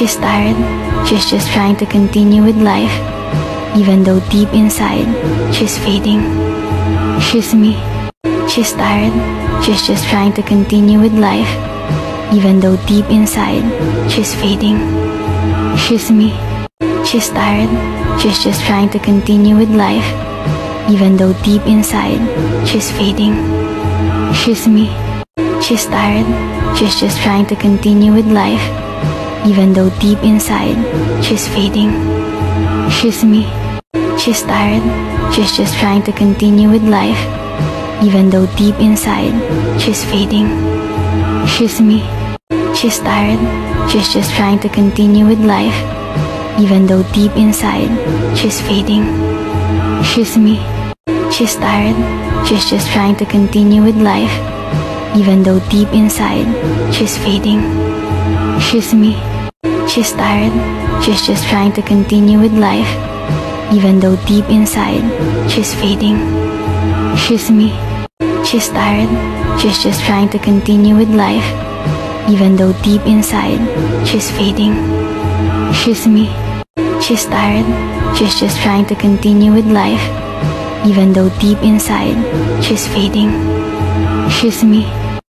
She's tired, she's just trying to continue with life, even though deep inside, she's fading. She's me. She's tired, she's just trying to continue with life, even though deep inside, she's fading. She's me. She's tired, she's just trying to continue with life, even though deep inside, she's fading. She's me. She's tired, she's just trying to continue with life, even though deep inside, she's fading. She's me. She's tired, she's just trying to continue with life, even though deep inside, she's fading. She's me. She's tired, she's just trying to continue with life, even though deep inside, she's fading. She's me. She's tired, she's just trying to continue with life, even though deep inside, she's fading. She's me. She's tired, she's just trying to continue with life, even though deep inside, she's fading. She's me. She's tired, she's just trying to continue with life, even though deep inside, she's fading. She's me. She's tired, she's just trying to continue with life, even though deep inside, she's fading. She's me.